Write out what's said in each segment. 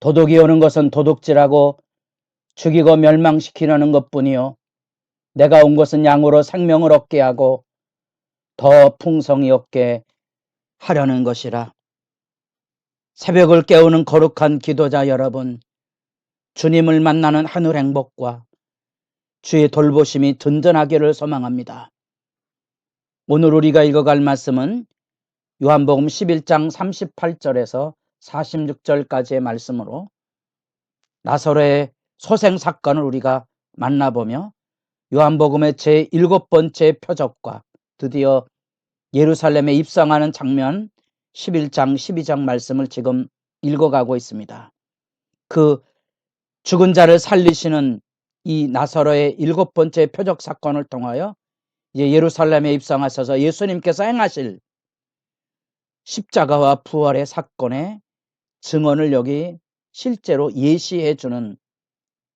도둑이 오는 것은 도둑질하고 죽이고 멸망시키려는 것뿐이요 내가 온 것은 양으로 생명을 얻게 하고 더 풍성히 얻게 하려는 것이라. 새벽을 깨우는 거룩한 기도자 여러분, 주님을 만나는 하늘 행복과 주의 돌보심이 든든하기를 소망합니다. 오늘 우리가 읽어갈 말씀은 요한복음 11장 38절에서 46절까지의 말씀으로 나사로의 소생 사건을 우리가 만나보며 요한복음의 제7번째 표적과 드디어 예루살렘에 입성하는 장면 11장 12장 말씀을 지금 읽어가고 있습니다. 그 죽은 자를 살리시는 이 나사로의 7번째 표적 사건을 통하여 이제 예루살렘에 입성하셔서 예수님께서 행하실 십자가와 부활의 사건의 증언을 여기 실제로 예시해 주는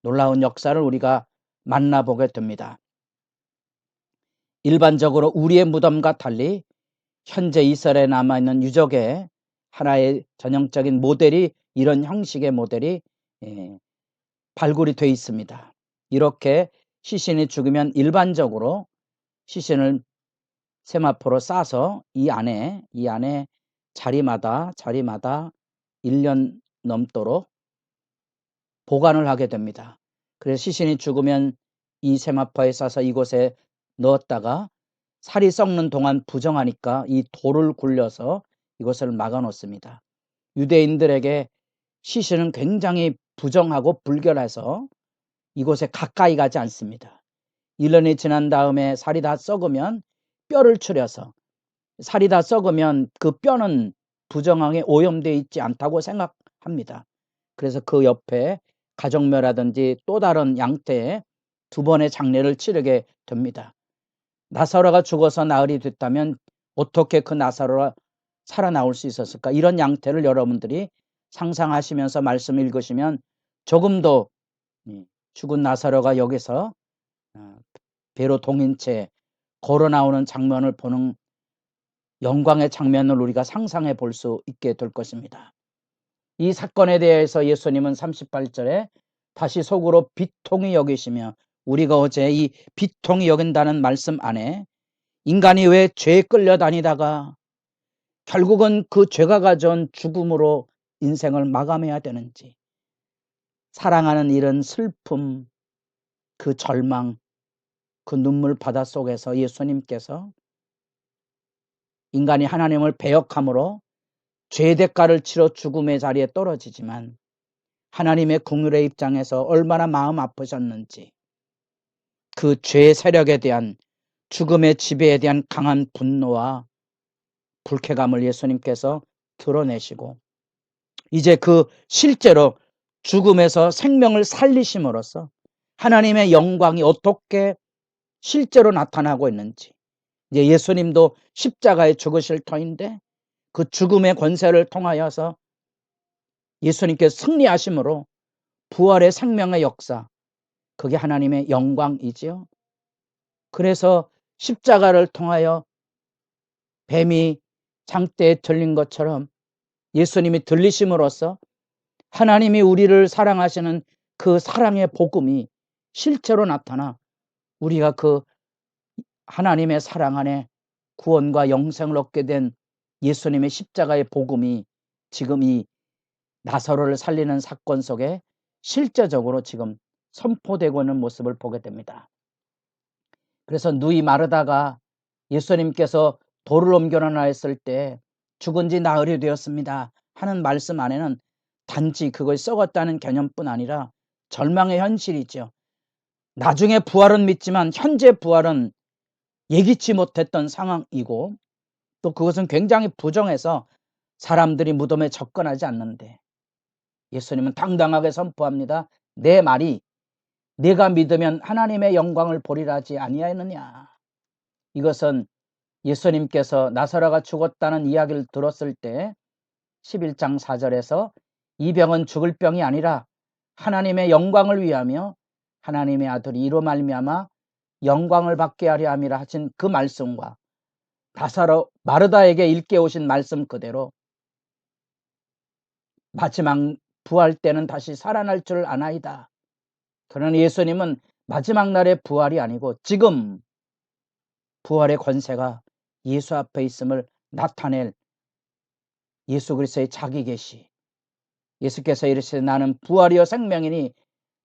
놀라운 역사를 우리가 만나보게 됩니다. 일반적으로 우리의 무덤과 달리 현재 이스라엘에 남아있는 유적의 하나의 전형적인 모델이 이런 형식의 모델이 발굴이 되어 있습니다. 이렇게 시신이 죽으면 일반적으로 시신을 세마포로 싸서 이 안에 자리마다 1년 넘도록 보관을 하게 됩니다. 그래서 시신이 죽으면 이 세마포에 싸서 이곳에 넣었다가 살이 썩는 동안 부정하니까 이 돌을 굴려서 이것을 막아 놓습니다. 유대인들에게 시신은 굉장히 부정하고 불결해서 이곳에 가까이 가지 않습니다. 1년이 지난 다음에 살이 다 썩으면 뼈를 추려서 살이 다 썩으면 그 뼈는 부정하게 오염되어 있지 않다고 생각합니다. 그래서 그 옆에 가족묘라든지 또 다른 양떼에 2번의 장례를 치르게 됩니다. 나사로가 죽어서 나흘이 됐다면 어떻게 그 나사로가 살아나올 수 있었을까? 이런 양태를 여러분들이 상상하시면서 말씀 읽으시면 조금 더 죽은 나사로가 여기서 배로 동인 채 걸어 나오는 장면을 보는 영광의 장면을 우리가 상상해 볼 수 있게 될 것입니다. 이 사건에 대해서 예수님은 38절에 다시 속으로 비통히 여기시며 우리가 어제 이 비통히 여긴다는 말씀 안에 인간이 왜 죄에 끌려다니다가 결국은 그 죄가 가져온 죽음으로 인생을 마감해야 되는지, 사랑하는 이런 슬픔, 그 절망, 그 눈물 바다 속에서 예수님께서 인간이 하나님을 배역함으로 죄의 대가를 치러 죽음의 자리에 떨어지지만 하나님의 긍휼의 입장에서 얼마나 마음 아프셨는지, 그 죄의 세력에 대한 죽음의 지배에 대한 강한 분노와 불쾌감을 예수님께서 드러내시고 이제 그 실제로 죽음에서 생명을 살리심으로써 하나님의 영광이 어떻게 실제로 나타나고 있는지, 이제 예수님도 십자가에 죽으실 터인데 그 죽음의 권세를 통하여서 예수님께서 승리하심으로 부활의 생명의 역사, 그게 하나님의 영광이지요. 그래서 십자가를 통하여 뱀이 장대에 들린 것처럼 예수님이 들리심으로써 하나님이 우리를 사랑하시는 그 사랑의 복음이 실제로 나타나 우리가 그 하나님의 사랑 안에 구원과 영생을 얻게 된 예수님의 십자가의 복음이 지금 이 나사로를 살리는 사건 속에 실제적으로 지금 선포되고 있는 모습을 보게 됩니다. 그래서 누이 마르다가 예수님께서 돌을 옮겨놔 했을 때 죽은 지 나흘이 되었습니다 하는 말씀 안에는 단지 그걸 썩었다는 개념뿐 아니라 절망의 현실이죠. 나중에 부활은 믿지만 현재 부활은 예기치 못했던 상황이고 또 그것은 굉장히 부정해서 사람들이 무덤에 접근하지 않는데 예수님은 당당하게 선포합니다. 내 말이 네가 믿으면 하나님의 영광을 보리라 하지 아니하였느냐. 이것은 예수님께서 나사로가 죽었다는 이야기를 들었을 때 11장 4절에서 이 병은 죽을 병이 아니라 하나님의 영광을 위하며 하나님의 아들이 이로 말미암아 영광을 받게 하려 함이라 하신 그 말씀과 나사로 마르다에게 일깨우신 말씀 그대로 마지막 부활 때는 다시 살아날 줄 아나이다. 그러나 예수님은 마지막 날의 부활이 아니고 지금 부활의 권세가 예수 앞에 있음을 나타낼 예수 그리스도의 자기 계시. 예수께서 이르시되 나는 부활이요 생명이니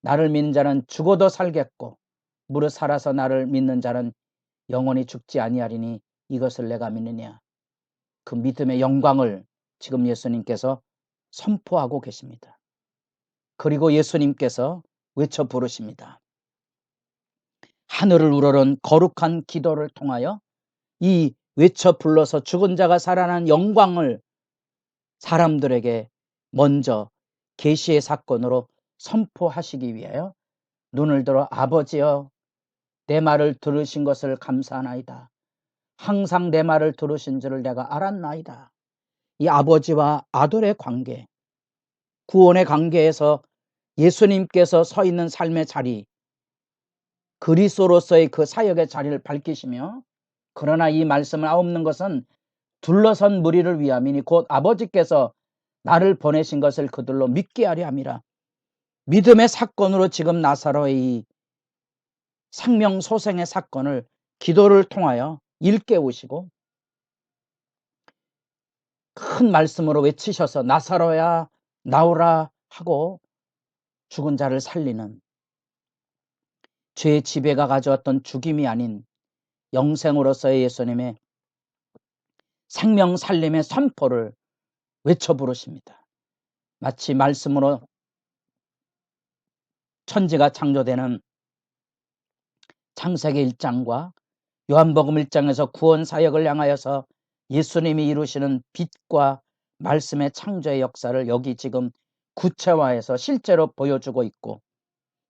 나를 믿는 자는 죽어도 살겠고 무릇 살아서 나를 믿는 자는 영원히 죽지 아니하리니 이것을 내가 믿느냐. 그 믿음의 영광을 지금 예수님께서 선포하고 계십니다. 그리고 예수님께서 외쳐 부르십니다. 하늘을 우러른 거룩한 기도를 통하여 이 외쳐 불러서 죽은 자가 살아난 영광을 사람들에게 먼저 계시의 사건으로 선포하시기 위하여 눈을 들어 아버지여 내 말을 들으신 것을 감사하나이다. 항상 내 말을 들으신 줄을 내가 알았나이다. 이 아버지와 아들의 관계, 구원의 관계에서 예수님께서 서 있는 삶의 자리, 그리스도로서의 그 사역의 자리를 밝히시며 그러나 이 말씀을 아옵는 것은 둘러선 무리를 위함이니 곧 아버지께서 나를 보내신 것을 그들로 믿게 하려 함이라. 믿음의 사건으로 지금 나사로의 이 생명소생의 사건을 기도를 통하여 일깨우시고 큰 말씀으로 외치셔서 나사로야 나오라 하고 죽은 자를 살리는 죄의 지배가 가져왔던 죽임이 아닌 영생으로서의 예수님의 생명 살림의 선포를 외쳐 부르십니다. 마치 말씀으로 천지가 창조되는 창세기 1장과 요한복음 1장에서 구원 사역을 향하여서 예수님이 이루시는 빛과 말씀의 창조의 역사를 여기 지금 구체화해서 실제로 보여주고 있고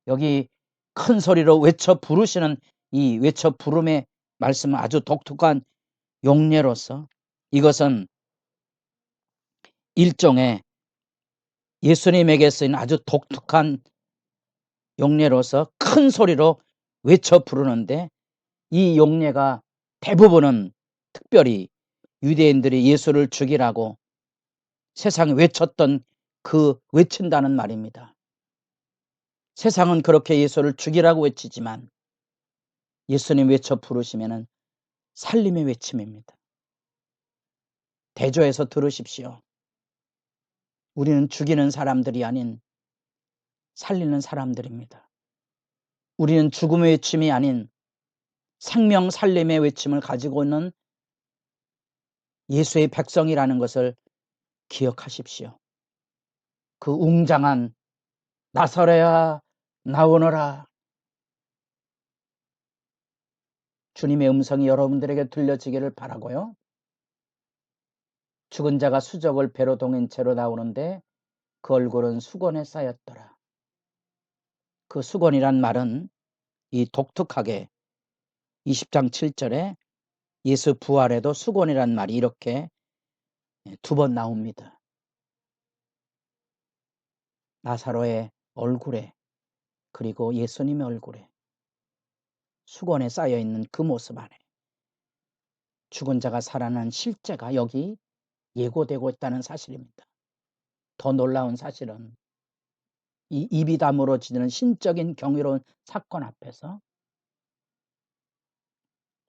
여기 큰 소리로 외쳐 부르시는 이 외쳐 부름의 말씀은 아주 독특한 용례로서 이것은 일종의 예수님에게 쓰인 아주 독특한 용례로서 큰 소리로 외쳐 부르는데 이 용례가 대부분은 특별히 유대인들이 예수를 죽이라고 세상에 외쳤던 그 외친다는 말입니다. 세상은 그렇게 예수를 죽이라고 외치지만 예수님 외쳐 부르시면은 살림의 외침입니다. 대조해서 들으십시오. 우리는 죽이는 사람들이 아닌 살리는 사람들입니다. 우리는 죽음의 외침이 아닌 생명 살림의 외침을 가지고 있는 예수의 백성이라는 것을 기억하십시오. 그 웅장한 나사로야 나오너라. 주님의 음성이 여러분들에게 들려지기를 바라고요. 죽은 자가 수적을 배로 동인 채로 나오는데 그 얼굴은 수건에 쌓였더라. 그 수건이란 말은 이 독특하게 20장 7절에 예수 부활에도 수건이란 말이 이렇게 2번 나옵니다. 나사로의 얼굴에 그리고 예수님의 얼굴에 수건에 쌓여있는 그 모습 안에 죽은 자가 살아난 실제가 여기 예고되고 있다는 사실입니다. 더 놀라운 사실은 이 입이 다물어지는 신적인 경이로운 사건 앞에서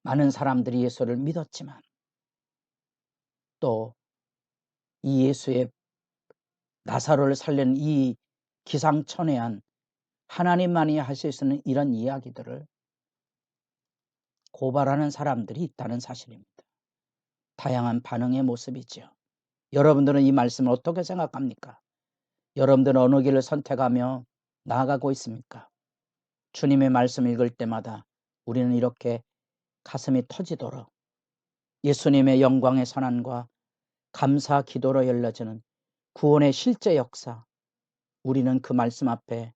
많은 사람들이 예수를 믿었지만 또 이 예수의 나사로를 살린 이 기상천외한 하나님만이 하실 수 있는 이런 이야기들을 고발하는 사람들이 있다는 사실입니다. 다양한 반응의 모습이죠. 여러분들은 이 말씀을 어떻게 생각합니까? 여러분들은 어느 길을 선택하며 나아가고 있습니까? 주님의 말씀 읽을 때마다 우리는 이렇게 가슴이 터지도록 예수님의 영광의 선한과 감사 기도로 열려지는 구원의 실제 역사, 우리는 그 말씀 앞에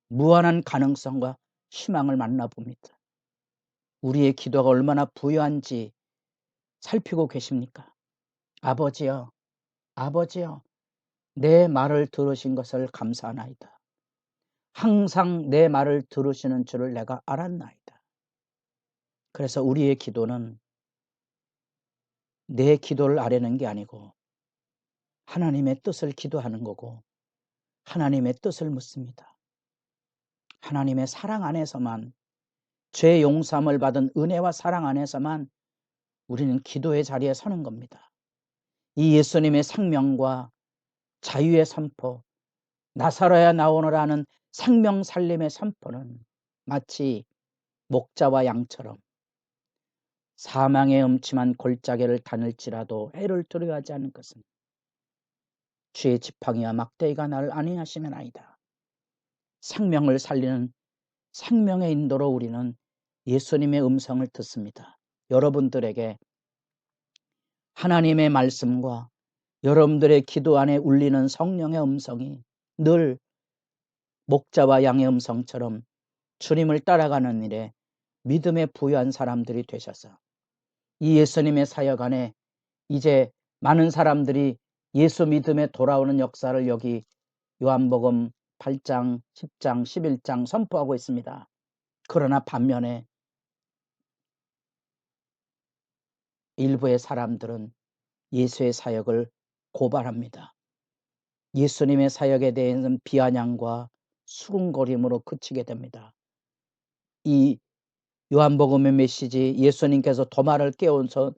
무한한 가능성과 희망을 만나봅니다. 우리의 기도가 얼마나 부유한지 살피고 계십니까? 아버지여, 아버지여, 내 말을 들으신 것을 감사하나이다. 항상 내 말을 들으시는 줄을 내가 알았나이다. 그래서 우리의 기도는 내 기도를 아뢰는 게 아니고 하나님의 뜻을 기도하는 거고 하나님의 뜻을 묻습니다. 하나님의 사랑 안에서만, 죄 용서함을 받은 은혜와 사랑 안에서만 우리는 기도의 자리에 서는 겁니다. 이 예수님의 생명과 자유의 선포, 나사로야 나오너라는 생명 살림의 선포는 마치 목자와 양처럼 사망의 음침한 골짜기를 다닐지라도 해를 두려워하지 않는 것은 주의 지팡이와 막대기가 나를 안위하시면 아니다. 생명을 살리는 생명의 인도로 우리는 예수님의 음성을 듣습니다. 여러분들에게 하나님의 말씀과 여러분들의 기도 안에 울리는 성령의 음성이 늘 목자와 양의 음성처럼 주님을 따라가는 일에 믿음에 부유한 사람들이 되셔서 이 예수님의 사역 안에 이제 많은 사람들이 예수 믿음에 돌아오는 역사를 여기 요한복음 8장, 10장, 11장 선포하고 있습니다. 그러나 반면에 일부의 사람들은 예수의 사역을 고발합니다. 예수님의 사역에 대해서는 비아냥과 수군거림으로 그치게 됩니다. 이 요한복음의 메시지, 예수님께서 도마를 깨워서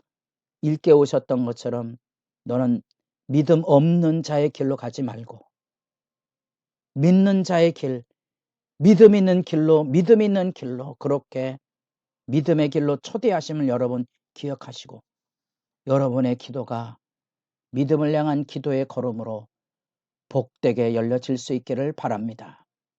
일깨우셨던 것처럼 너는 믿음 없는 자의 길로 가지 말고 믿는 자의 길, 믿음 있는 길로 그렇게 믿음의 길로 초대하심을 여러분 기억하시고 여러분의 기도가 믿음을 향한 기도의 걸음으로 복되게 열려질 수 있기를 바랍니다.